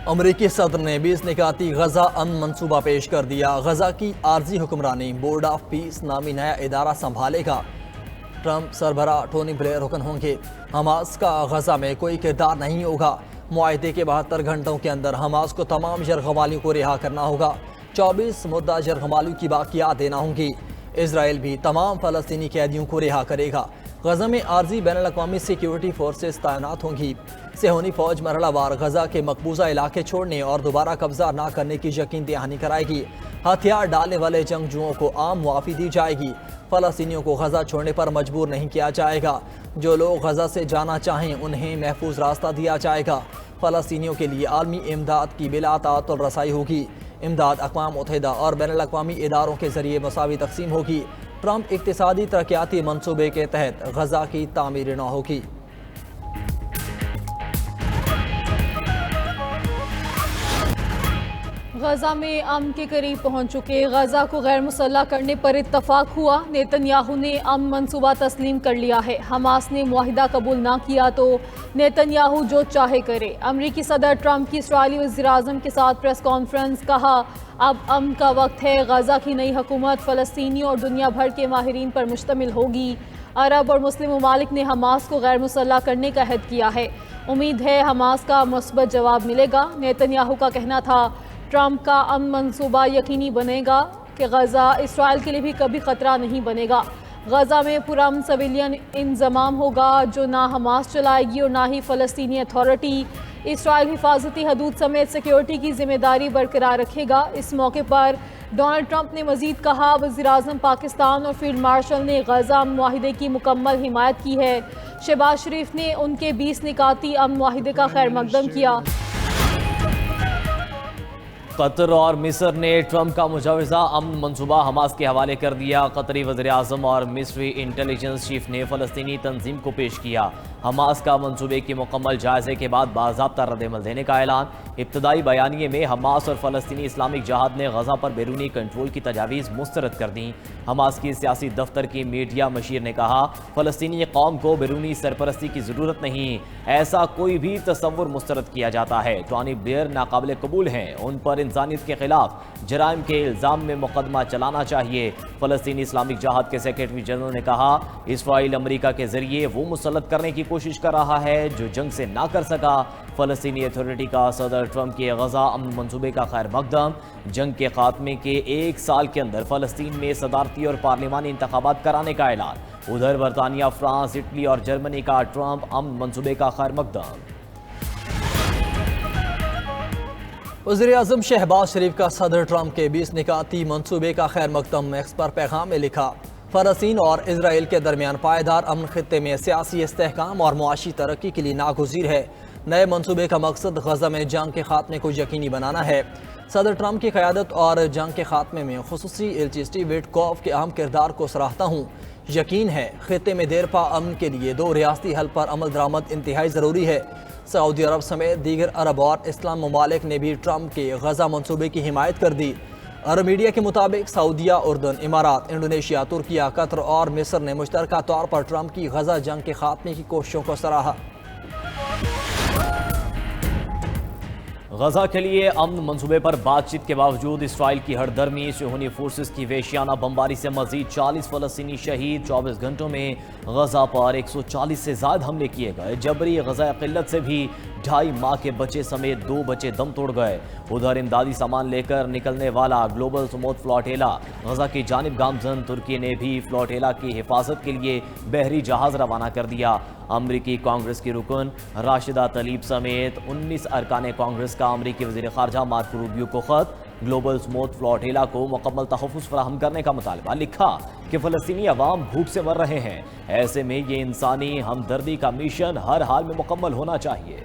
امریکی صدر نے 20 نکاتی غزہ امن منصوبہ پیش کر دیا۔ غزہ کی عارضی حکمرانی بورڈ آف پیس نامی نیا ادارہ سنبھالے گا۔ ٹرمپ سربراہ ٹونی بلیئر رکن ہوں گے۔ حماس کا غزہ میں کوئی کردار نہیں ہوگا۔ معاہدے کے 72 گھنٹوں کے اندر حماس کو تمام جرغمالیوں کو رہا کرنا ہوگا۔ 24 مدعا جرغمالیوں کی باقیات دینا ہوں گی۔ اسرائیل بھی تمام فلسطینی قیدیوں کو رہا کرے گا۔ غزہ میں عارضی بین الاقوامی سیکیورٹی فورسز تعینات ہوں گی۔ صہیونی فوج مرحلہ وار غزہ کے مقبوضہ علاقے چھوڑنے اور دوبارہ قبضہ نہ کرنے کی یقین دہانی کرائے گی۔ ہتھیار ڈالنے والے جنگجوؤں کو عام معافی دی جائے گی۔ فلسطینیوں کو غزہ چھوڑنے پر مجبور نہیں کیا جائے گا۔ جو لوگ غزہ سے جانا چاہیں انہیں محفوظ راستہ دیا جائے گا۔ فلسطینیوں کے لیے عالمی امداد کی بلا تعطل رسائی ہوگی۔ امداد اقوام متحدہ اور بین الاقوامی اداروں کے ذریعے مساوی تقسیم ہوگی۔ ٹرمپ اقتصادی ترقیاتی منصوبے کے تحت غزہ کی تعمیر نو ہوگی۔ غزہ میں امن کے قریب پہنچ چکے۔ غزہ کو غیر مسلح کرنے پر اتفاق ہوا۔ نیتن یاہو نے امن منصوبہ تسلیم کر لیا ہے۔ حماس نے معاہدہ قبول نہ کیا تو نیتن یاہو جو چاہے کرے۔ امریکی صدر ٹرمپ کی اسرائیلی وزیراعظم کے ساتھ پریس کانفرنس۔ کہا اب امن کا وقت ہے۔ غزہ کی نئی حکومت فلسطینیوں اور دنیا بھر کے ماہرین پر مشتمل ہوگی۔ عرب اور مسلم ممالک نے حماس کو غیر مسلح کرنے کا عہد کیا ہے۔ امید ہے حماس کا مثبت جواب ملے گا۔ نیتن یاہو کا کہنا تھا ٹرمپ کا امن منصوبہ یقینی بنے گا کہ غزہ اسرائیل کے لیے بھی کبھی خطرہ نہیں بنے گا۔ غزہ میں پرامن سویلین انضمام ہوگا جو نہ حماس چلائے گی اور نہ ہی فلسطینی اتھارٹی۔ اسرائیل حفاظتی حدود سمیت سیکیورٹی کی ذمہ داری برقرار رکھے گا۔ اس موقع پر ڈونلڈ ٹرمپ نے مزید کہا وزیراعظم پاکستان اور فیلڈ مارشل نے غزہ امن معاہدے کی مکمل حمایت کی ہے۔ شہباز شریف نے ان کے 20 نکاتی امن معاہدے کا خیر مقدم کیا۔ قطر اور مصر نے ٹرمپ کا مجوزہ امن منصوبہ حماس کے حوالے کر دیا۔ قطری وزیراعظم اور مصری انٹیلیجنس چیف نے فلسطینی تنظیم کو پیش کیا۔ حماس کا منصوبے کے مکمل جائزے کے بعد باضابطہ رد عمل دینے کا اعلان۔ ابتدائی بیانیے میں حماس اور فلسطینی اسلامک جہاد نے غزہ پر بیرونی کنٹرول کی تجاویز مسترد کر دیں۔ حماس کی سیاسی دفتر کی میڈیا مشیر نے کہا فلسطینی قوم کو بیرونی سرپرستی کی ضرورت نہیں، ایسا کوئی بھی تصور مسترد کیا جاتا ہے۔ ٹونی بلیئر ناقابل قبول ہیں، ان پر انسانیت کے خلاف جرائم کے الزام میں مقدمہ چلانا چاہیے۔ فلسطینی اسلامک جہاد کے سیکریٹری جنرل نے کہا اسرائیل امریکہ کے ذریعے وہ مسلط کرنے کی کوشش کر رہا ہے جو جنگ سے نہ کر سکا۔ فلسطینی اتھارٹی کا صدر ٹرمپ کے غزہ امن منصوبے کا خیر مقدم۔ جنگ کے خاتمے کے 1 سال کے اندر فلسطین میں صدارتی اور پارلیمانی انتخابات کرانے کا اعلان۔ ادھر برطانیہ، فرانس، اٹلی اور جرمنی کا ٹرمپ امن منصوبے کا خیر مقدم۔ وزیراعظم شہباز شریف کا صدر ٹرمپ کے 20 نکاتی منصوبے کا خیر مقدم۔ ایکس پر پیغام میں لکھا فلسطین اور اسرائیل کے درمیان پائیدار امن خطے میں سیاسی استحکام اور معاشی ترقی کے لیے ناگزیر ہے۔ نئے منصوبے کا مقصد غزہ میں جنگ کے خاتمے کو یقینی بنانا ہے۔ صدر ٹرمپ کی قیادت اور جنگ کے خاتمے میں خصوصی ایلچی اسٹیو وٹکوف کے اہم کردار کو سراہتا ہوں۔ یقین ہے خطے میں دیر پا امن کے لیے 2 ریاستی حل پر عمل درآمد انتہائی ضروری ہے۔ سعودی عرب سمیت دیگر عرب اور اسلام ممالک نے بھی ٹرمپ کے غزہ منصوبے کی حمایت کر دی۔ عرب میڈیا کے مطابق سعودیہ، اردن، امارات، انڈونیشیا، ترکیہ، قطر اور مصر نے مشترکہ طور پر ٹرمپ کی غزہ جنگ کے خاتمے کی کوششوں کو سراہا۔ غزہ کے لیے امن منصوبے پر بات چیت کے باوجود اسرائیل کی ہٹ درمی، صہیونی فورسز کی وحشیانہ بمباری سے مزید 40 فلسطینی شہید۔ 24 گھنٹوں میں غزہ پر 140 سے زائد حملے کیے گئے۔ جبری غزہ قلت سے بھی 2.5 ماہ کے بچے سمیت 2 بچے دم توڑ گئے۔ ادھر امدادی سامان لے کر نکلنے والا گلوبل سموتھ فلوٹیلا غزہ کی جانب گامزن۔ ترکی نے بھی فلوٹیلا کی حفاظت کے لیے بحری جہاز روانہ کر دیا۔ امریکی کانگریس کی رکن راشدہ تلیب سمیت 19 ارکان کانگریس کا امریکی وزیر خارجہ مارکو روبیو کو خط۔ گلوبل سموتھ فلوٹیلا کو مکمل تحفظ فراہم کرنے کا مطالبہ۔ لکھا کہ فلسطینی عوام بھوک سے مر رہے ہیں، ایسے میں یہ انسانی ہمدردی کا مشن ہر حال میں مکمل ہونا چاہیے۔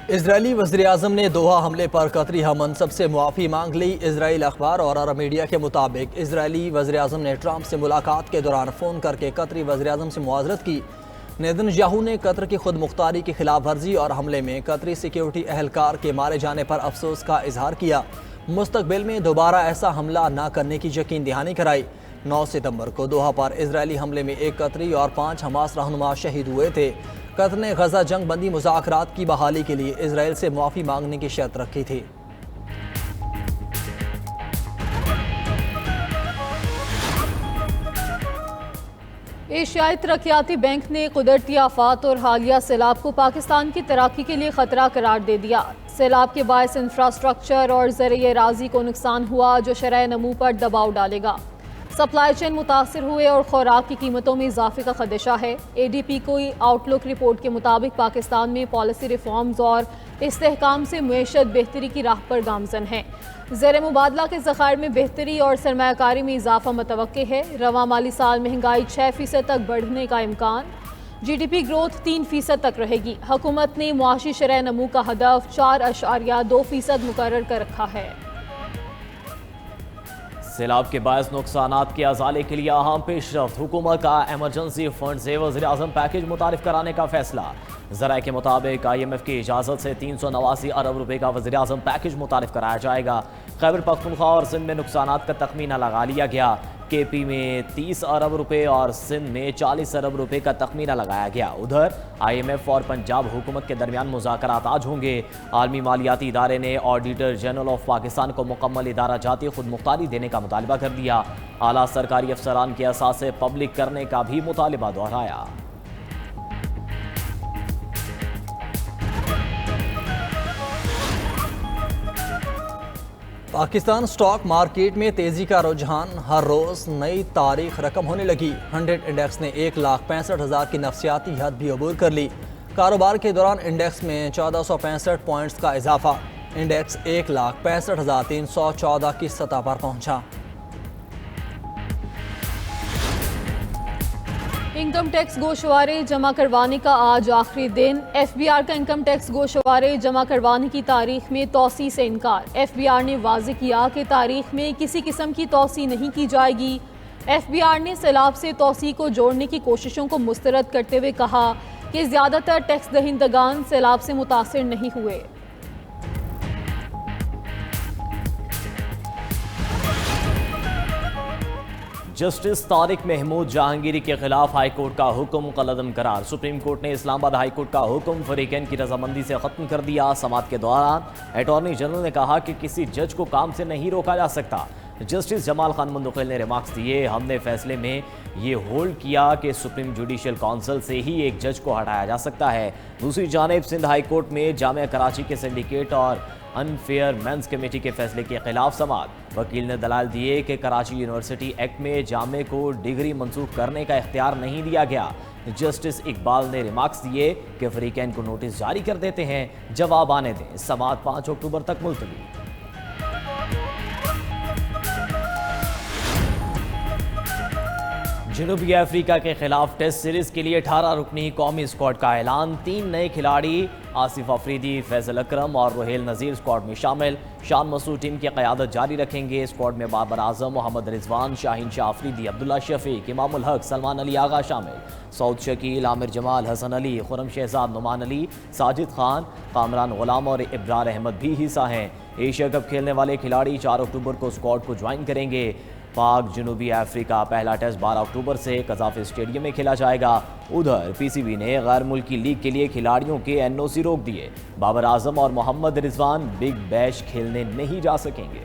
اسرائیلی وزیراعظم نے دوحہ حملے پر قطری ہم منصب سے معافی مانگ لی۔ اسرائیل اخبار اور عرب میڈیا کے مطابق اسرائیلی وزیراعظم نے ٹرمپ سے ملاقات کے دوران فون کر کے قطری وزیراعظم سے معذرت کی۔ نیتن یاہو نے قطر کی خود مختاری کی خلاف ورزی اور حملے میں قطری سیکیورٹی اہلکار کے مارے جانے پر افسوس کا اظہار کیا۔ مستقبل میں دوبارہ ایسا حملہ نہ کرنے کی یقین دہانی کرائی۔ 9 ستمبر کو دوحہ پر اسرائیلی حملے میں 1 قطری اور 5 حماس رہنما شہید ہوئے تھے۔ قطر نے غزہ جنگ بندی مذاکرات کی بحالی کے لیے اسرائیل سے معافی مانگنے کی شرط رکھی تھی۔ ایشیائی ترقیاتی بینک نے قدرتی آفات اور حالیہ سیلاب کو پاکستان کی ترقی کے لیے خطرہ قرار دے دیا۔ سیلاب کے باعث انفراسٹرکچر اور زرعی اراضی کو نقصان ہوا جو شرح نمو پر دباؤ ڈالے گا۔ سپلائی چین متاثر ہوئے اور خوراک کی قیمتوں میں اضافے کا خدشہ ہے۔ اے ڈی پی کو آؤٹ لک رپورٹ کے مطابق پاکستان میں پالیسی ریفارمز اور استحکام سے معیشت بہتری کی راہ پر گامزن ہے۔ زیر مبادلہ کے ذخائر میں بہتری اور سرمایہ کاری میں اضافہ متوقع ہے۔ رواں مالی سال مہنگائی 6% تک بڑھنے کا امکان، جی ڈی پی گروتھ 3% تک رہے گی۔ حکومت نے معاشی شرح نمو کا ہدف 4.2% مقرر کر رکھا ہے۔ سیلاب کے باعث نقصانات کے ازالے کے لیے اہم پیش رفت، حکومت کا ایمرجنسی فنڈ سے وزیراعظم پیکج متعارف کرانے کا فیصلہ۔ ذرائع کے مطابق آئی ایم ایف کی اجازت سے 389 ارب روپے کا وزیراعظم پیکج متعارف کرایا جائے گا۔ خیبر پختونخوا اور سندھ میں نقصانات کا تخمینہ لگا لیا گیا۔ کے پی میں 30 ارب روپے اور سندھ میں 40 ارب روپے کا تخمینہ لگایا گیا۔ ادھر آئی ایم ایف اور پنجاب حکومت کے درمیان مذاکرات آج ہوں گے۔ عالمی مالیاتی ادارے نے آڈیٹر جنرل آف پاکستان کو مکمل ادارہ جاتی خود مختاری دینے کا مطالبہ کر دیا۔ اعلیٰ سرکاری افسران کے اثاثے پبلک کرنے کا بھی مطالبہ دہرایا۔ پاکستان سٹاک مارکیٹ میں تیزی کا رجحان، ہر روز نئی تاریخ رقم ہونے لگی۔ 100 انڈیکس نے 1,65,000 کی نفسیاتی حد بھی عبور کر لی۔ کاروبار کے دوران انڈیکس میں 1465 پوائنٹس کا اضافہ، انڈیکس 1,65,314 کی سطح پر پہنچا۔ انکم ٹیکس گوشوارے جمع کروانے کا آج آخری دن۔ ایف بی آر کا انکم ٹیکس گوشوارے جمع کروانے کی تاریخ میں توسیع سے انکار۔ ایف بی آر نے واضح کیا کہ تاریخ میں کسی قسم کی توسیع نہیں کی جائے گی۔ ایف بی آر نے سیلاب سے توسیع کو جوڑنے کی کوششوں کو مسترد کرتے ہوئے کہا کہ زیادہ تر ٹیکس دہندگان سیلاب سے متاثر نہیں ہوئے۔ جسٹس طارق محمود جہانگیری کے خلاف ہائی کورٹ کا حکم کالعدم قرار۔ سپریم کورٹ نے اسلام آباد ہائی کورٹ کا حکم فریقین کی رضامندی سے ختم کر دیا۔ سماعت کے دوران اٹارنی جنرل نے کہا کہ کسی جج کو کام سے نہیں روکا جا سکتا۔ جسٹس جمال خان مندقل نے ریمارکس دیے، ہم نے فیصلے میں یہ ہولڈ کیا کہ سپریم جوڈیشل کونسل سے ہی ایک جج کو ہٹایا جا سکتا ہے۔ دوسری جانب سندھ ہائی کورٹ میں جامعہ کراچی کے سنڈیکیٹ اور انفیئر مینس کمیٹی کے فیصلے کے خلاف سماعت۔ وکیل نے دلائل دیے کہ کراچی یونیورسٹی ایکٹ میں جامعہ کو ڈگری منسوخ کرنے کا اختیار نہیں دیا گیا۔ جسٹس اقبال نے ریمارکس دیے کہ فریقین کو نوٹس جاری کر دیتے ہیں، جواب آنے دیں۔ سماعت 5 اکتوبر تک ملتوی۔ جنوبی افریقہ کے خلاف ٹیسٹ سیریز کے لیے 18 رکنی قومی اسکواڈ کا اعلان۔ 3 نئے کھلاڑی آصف افریدی، فیصل اکرم اور روہیل نذیر اسکواڈ میں شامل۔ شان مسعود ٹیم کی قیادت جاری رکھیں گے۔ اسکواڈ میں بابر اعظم، محمد رضوان، شاہین شاہ افریدی، عبداللہ شفیق، امام الحق، سلمان علی آغا شامل۔ سعود شکیل، عامر جمال، حسن علی، خرم شہزاد، نعمان علی، ساجد خان، کامران غلام اور ابرار احمد بھی حصہ ہیں۔ ایشیا کپ کھیلنے والے کھلاڑی 4 اکتوبر کو اسکواڈ کو جوائن کریں گے۔ پاک جنوبی افریقہ پہلا ٹیسٹ 12 اکتوبر سے قذافی اسٹیڈیم میں کھیلا جائے گا۔ ادھر پی سی بی نے غیر ملکی لیگ کے لیے کھلاڑیوں کے این او سی روک دیے۔ بابر اعظم اور محمد رضوان بگ بیش کھیلنے نہیں جا سکیں گے۔